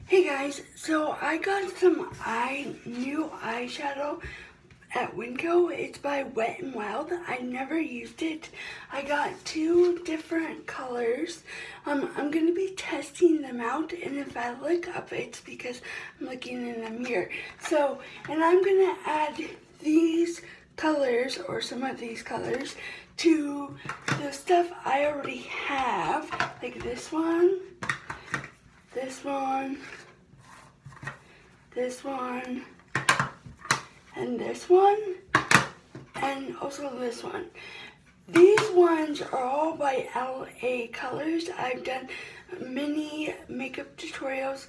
Hey guys, so I got some new eyeshadow at Winco. It's by Wet&wild. I never used it. I got two different colors. I'm going to be testing them out, and if I look up, it's because I'm looking in a mirror. So, and I'm going to add these colors, or some of these colors, to the stuff I already have, like this one, this one, and this one, and also this one. These ones are all by LAColors. I've done many makeup tutorials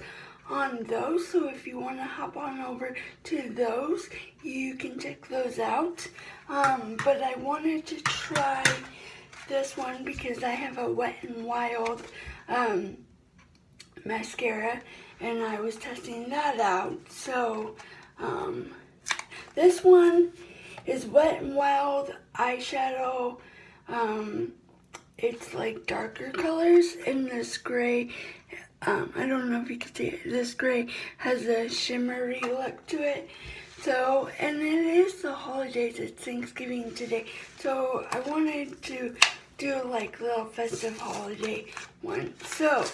on those, so if you want to hop on over to those, you can check those out. But I wanted to try this one because I have a Wet n Wild mascara, and I was testing that out. So this one is Wet n Wild eyeshadow. It's like darker colors, and this gray, I don't know if you can see it, this gray has a shimmery look to it. So, and it is the holidays, it's Thanksgiving today, so I wanted to do like little festive holiday one. So,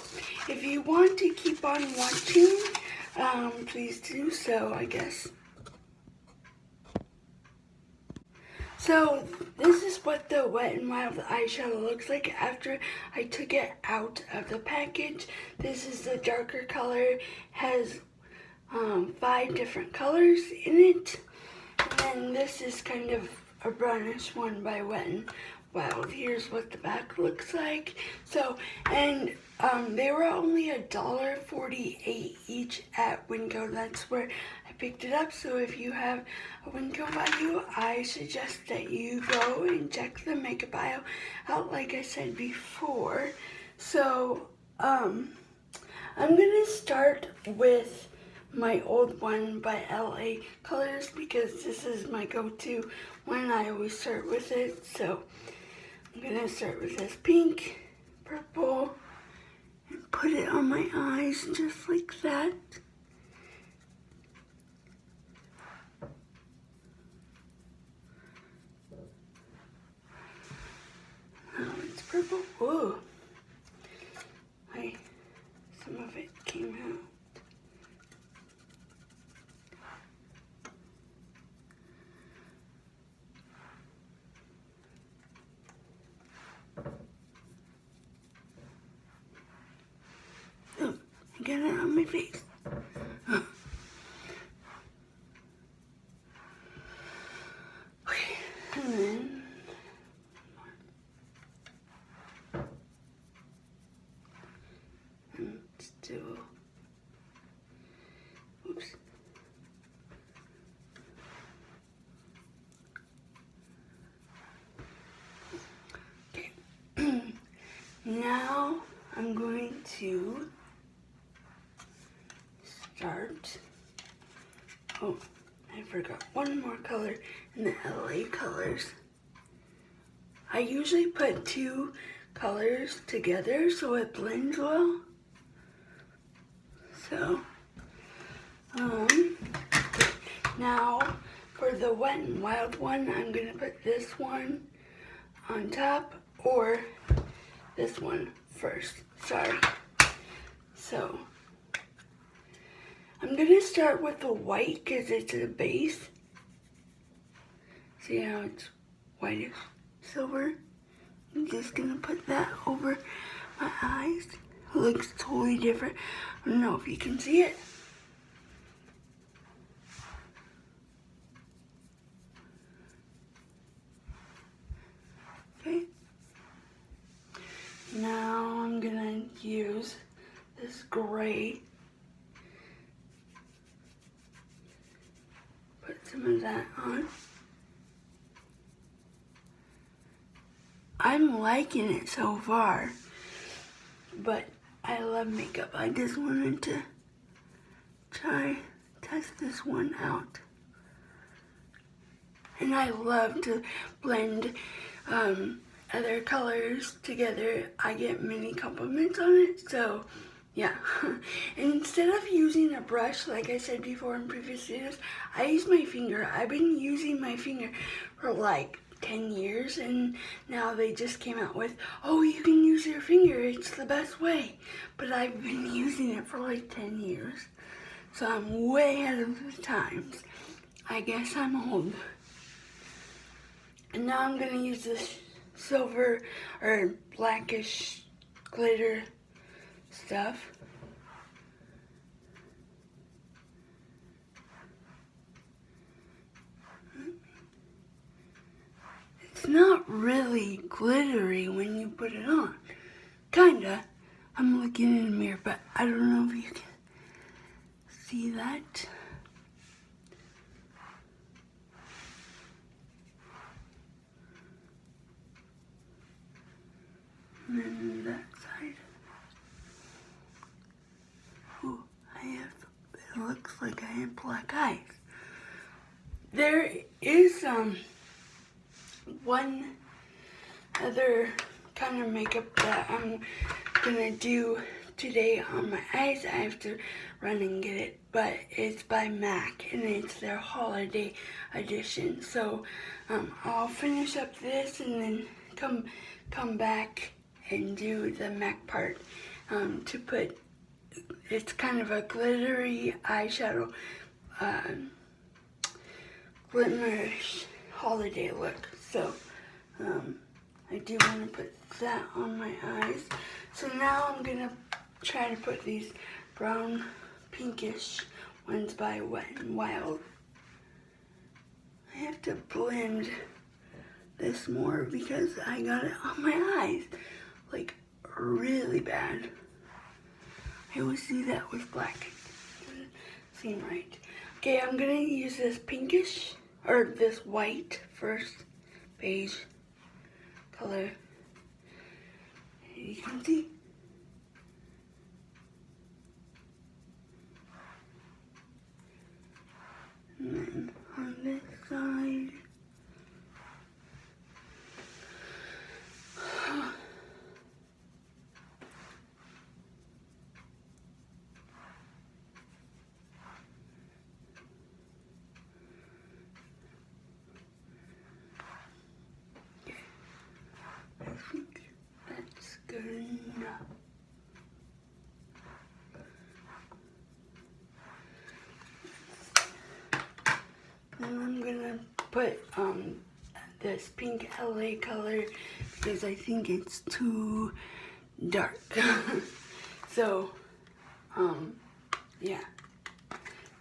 if you want to keep on watching, please do so, I guess. So, this is what the Wet n Wild eyeshadow looks like after I took it out of the package. This is the darker color, has 5 different colors in it. And then this is kind of a brownish one by Wet n Wild. Here's what the back looks like. So, and they were only $1.48 each at Winco. That's where I picked it up. So if you have a Winco value, I suggest that you go and check the makeup aisle out, like I said before. So I'm gonna start with my old one by LAColors because this is my go-to one. I always start with it. So I'm gonna start with this pink, purple, and put it on my eyes just like that. Now it's purple. Whoa. Some of it came out. Oh, I got it on my face. Okay, and then let's do, oops. Okay, now I'm going to start, oh, I forgot one more color in the LAColors. I usually put 2 colors together so it blends well. So, now for the Wet n Wild one, I'm gonna put this one on top, or this one first, sorry. So, I'm gonna start with the white because it's a base. See how it's whitish silver? I'm just gonna put that over my eyes. It looks totally different. I don't know if you can see it. Okay. Now I'm gonna use this gray. Put some of that on. I'm liking it so far, but I love makeup. I just wanted to test this one out. And I love to blend other colors together. I get many compliments on it, so yeah. Instead of using a brush, like I said before in previous videos, I use my finger. I've been using my finger for like 10 years, and now they just came out with, oh, you can use your finger, it's the best way. But I've been using it for like 10 years, so I'm way ahead of the times. I guess I'm old. And now I'm gonna use this silver or blackish glitter stuff. It's not really glittery when you put it on. Kinda. I'm looking in the mirror, but I don't know if you can see that. And then that side. Ooh, it looks like I have black eyes. There is one other kind of makeup that I'm gonna do today on my eyes. I have to run and get it, but it's by MAC and it's their holiday edition. So I'll finish up this and then come back and do the MAC part to put. It's kind of a glittery eyeshadow, glimmerish holiday look. So I do want to put that on my eyes. So now I'm gonna try to put these brown pinkish ones by Wet&wild. I have to blend this more because I got it on my eyes like really bad. I always see that with black. Doesn't seem right. Okay, I'm gonna use this pinkish or this white first, beige color. You can see. And then on this side. I think that's good enough. And I'm gonna put this pink LA color because I think it's too dark. So yeah.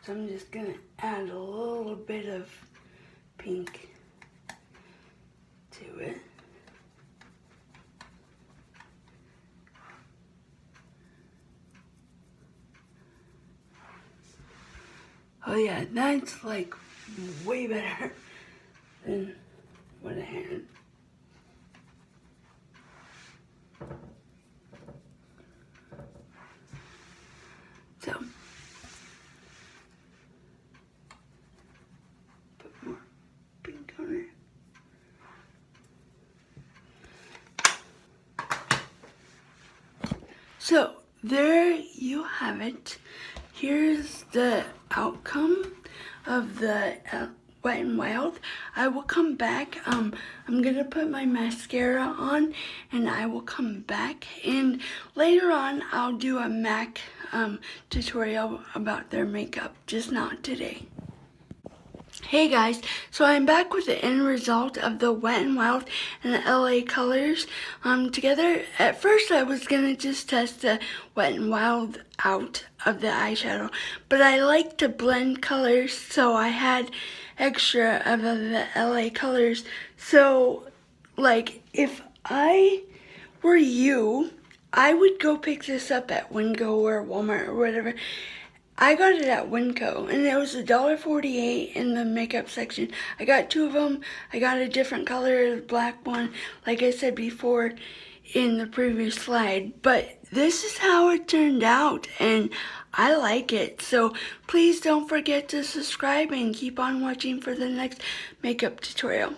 So I'm just gonna add a little bit of pink to it. Oh yeah, that's like way better than what I had. So, put more pink on it. So, there you have it. Here's the outcome of the Wet&wild. I will come back. I'm gonna put my mascara on and I will come back, and later on I'll do a MAC tutorial about their makeup, just not today. Hey guys, so I'm back with the end result of the Wet&wild and the LAColors together. At first I was gonna just test the Wet&wild out of the eyeshadow, but I like to blend colors, so I had extra of the LAColors. So like if I were you, I would go pick this up at Winco or Walmart or whatever. I got it at Winco, and it was $1.48 in the makeup section. I got two of them. I got a different color, the black one, like I said before in the previous slide. But this is how it turned out, and I like it. So please don't forget to subscribe and keep on watching for the next makeup tutorial.